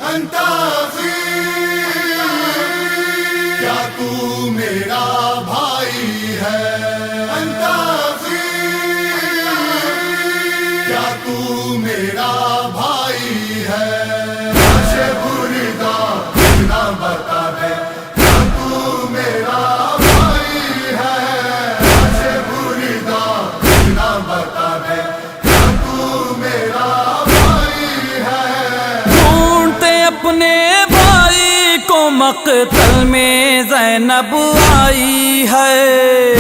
انت اخی، کیا تو میرا بھائی ہے؟ انت اخی، کیا تو میرا بھائی ہے؟ نشے بری دا نہ بتا دے، کیا تو میرا بھائی ہے؟ نشے بری دا نہ بتا دے، کیا تو میرا بھائی ہے؟ ڈھونڈتے اپنے بھائی کو مقتل میں زینب آئی ہے۔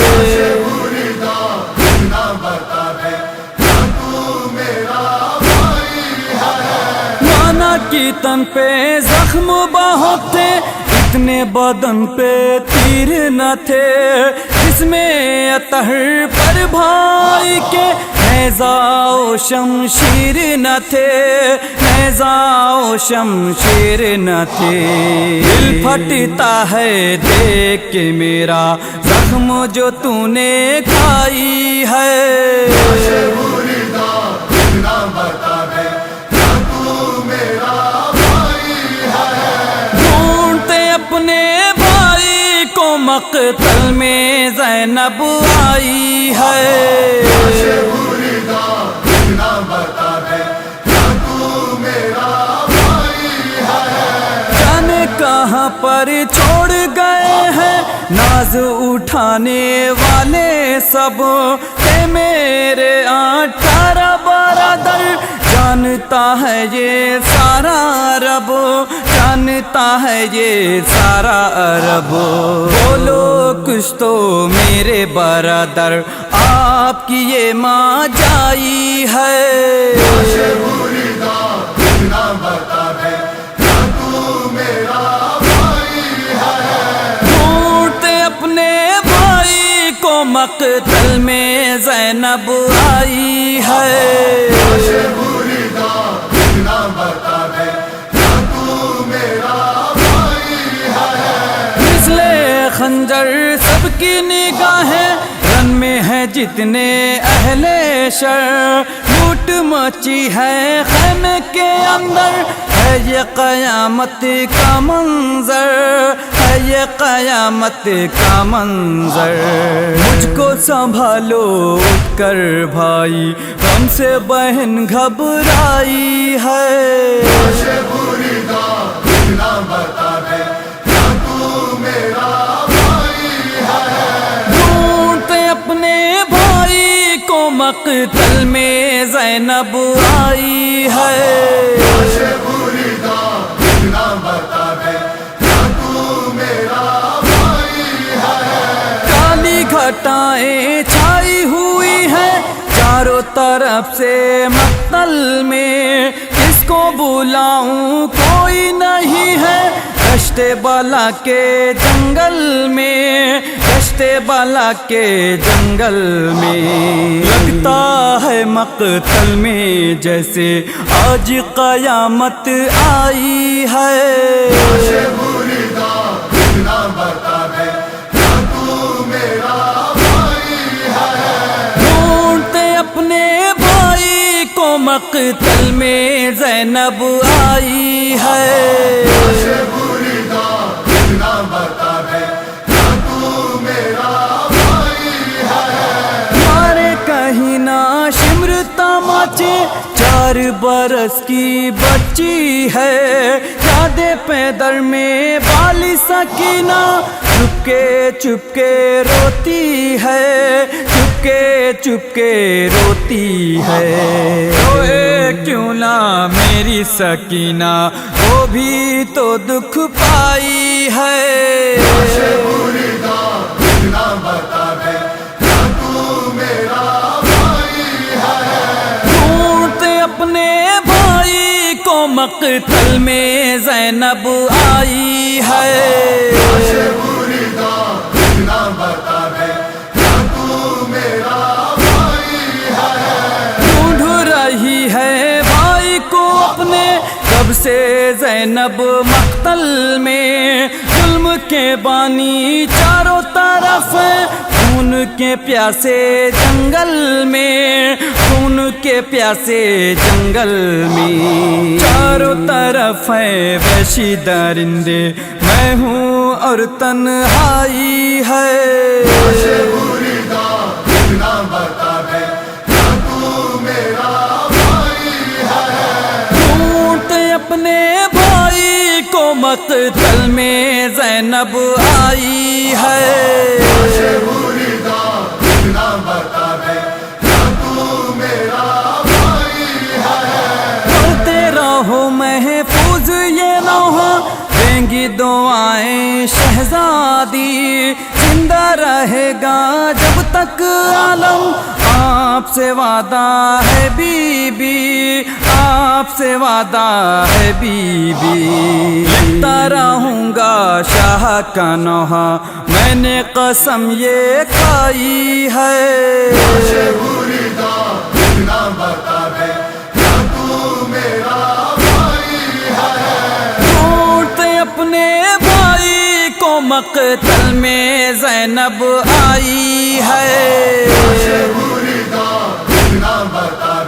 بری دا نہ بتا دے، کیا تو میرا بھائی ہے؟ نانا کی تن پہ زخم بہت تھے، اتنے بدن پہ تیر نہ تھے، اس میں اطہر پر بھائی کے نیزہ و شمشیر نہ تھے، نیزہ و شمشیر نہ تھے۔ دل پھٹتا ہے دیکھ کے میرا زخم جو تو نے کھائی ہے۔ بری دا نہ بتا دے، کیا تو میرا بھائی ہے؟ ڈھونڈتے اپنے بھائی کو مقتل میں زینب آئی ہے۔ بری دا نہ بتا دے، کیا تو میرا بھائی ہے؟ جانے کہاں پر چھوڑ گئے ہیں ناز اٹھانے والے سب، کہ میرے 18 برادر، جانتا ہے یہ سارا عرب، جانتا ہے یہ سارا عرب۔ بولو کچھ تو میرے برادر، آپ کی یہ ماں جائی ہے۔ بری دا نہ بتا دے، کیا تو میرا بھائی ہے؟ ڈھونڈتے اپنے بھائی کو مقتل میں زینب آئی ہے۔ بری دا نہ بتا دے، کیا تو میرا بھائی ہے؟ مثل خنجر سب کی نگاہیں رن میں ہے جتنے اہل شر، لوٹ مچی ہے خیمے کے اندر، ہے یہ قیامت کا منظر، ہے یہ قیامت کا منظر۔ مجھ کو سنبھالو اٹھ کر بھائی، ہم سے بہن گھبرائی ہے۔ بری دا نہ بتا دے، کیا تو میرا بھائی ہے؟ ڈھونڈتے اپنے بھائی کو مقتل میں زینب آئی ہے۔ بری دا نہ بتا دے، کیا تو میرا بھائی ہے؟ کالی گھٹائیں چھائی ہوئی ہیں چاروں طرف سے مقتل میں، کس کو بلاؤں کوئی نہیں ہے دشت بالا کے جنگل میں، دشت بالا کے جنگل میں۔ لگتا ہے مقتل میں جیسے آج قیامت آئی ہے۔ بری دا نہ بتا دے، کیا تو میرا بھائی ہے؟ ڈھونڈتے اپنے بھائی کو مقتل میں زینب آئی ہے۔ بری دا نہ بتا دے، کیا تو میرا بھائی ہے؟ مارے کہیں نہ شمر تماچے، 4 برس کی بچی ہے، یادیں پیدر میں بالی سکینہ، چپکے چپکے روتی ہے، چپکے چپکے روتی ہے۔ روئے کیوں نہ میری سکینہ، وہ بھی تو دکھ پائی ہے۔ بری دا نہ بتا دے، کیا تو میرا بھائی ہے؟ ڈھونڈتے اپنے بھائی کو مقتل میں زینب آئی ہے۔ بری دا نہ بتا دے، کیا تو میرا بھائی ہے؟ ڈھونڈ رہی ہے بھائی کو اپنے، کب سے زینب مقتل میں، ظلم کے بانی چاروں طرف، خون کے پیاسے جنگل میں، خون کے پیاسے جنگل میں، چاروں طرف ہے وحشی درندے، میں ہوں اور تنہائی ہے۔ بری دان اتنا بتا دے کیا تو میرا بھائی ہے؟ ڈھونڈ اپنے بھائی کو مقتل میں زینب آئی ہے۔ بری دان اتنا بتا دے کیا تو میرا بھائی ہے؟ پڑھتے رہو محفوظ یہ لوحہ، دیں گی دعائیں شہزادی، زندہ رہے گا جب تک عالم، آپ سے وعدہ ہے بی بی، آپ سے وعدہ ہے بی بی، لکھتا رہوں گا شاہ کا نوحہ، میں نے قسم یہ کھائی ہے۔ بری دان اتنا بتا دے کیا تو میرا بھائی ہے؟ ڈھونڈتے اپنے بھائی کو مقتل میں زینب آئی ہے۔ بری دان اتنا بتا